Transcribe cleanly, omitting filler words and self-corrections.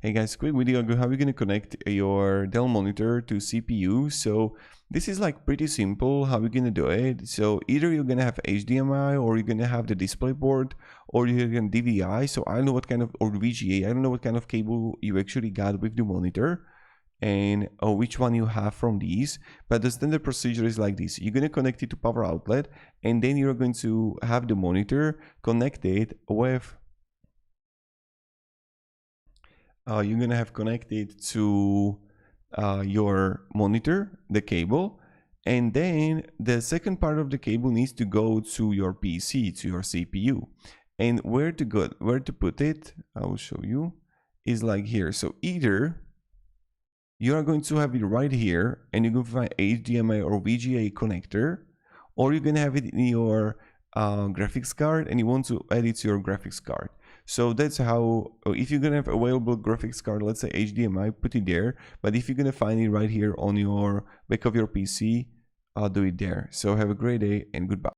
Hey guys, quick video on how you're going to connect your Dell monitor to CPU. So this is like pretty simple how you're going to do it. So either you're going to have HDMI, or you're going to have the display port, or you're going to DVI. So I don't know what kind of, or VGA, I don't know what kind of cable you actually got with the monitor and which one you have from these, but the standard procedure is like this. You're going to connect it to power outlet, and then you're going to have the monitor connected with you're gonna have connected to your monitor, the cable, and then the second part of the cable needs to go to your PC, to your CPU. And where to put it, I will show you, is like here. So either you are going to have it right here, and you're going to find HDMI or VGA connector, or you're going to have it in your graphics card, and you want to add it to your graphics card. So that's how, if you're gonna have available graphics card, let's say HDMI, put it there. But if you're gonna find it right here on your back of your PC, do it there. So have a great day and goodbye.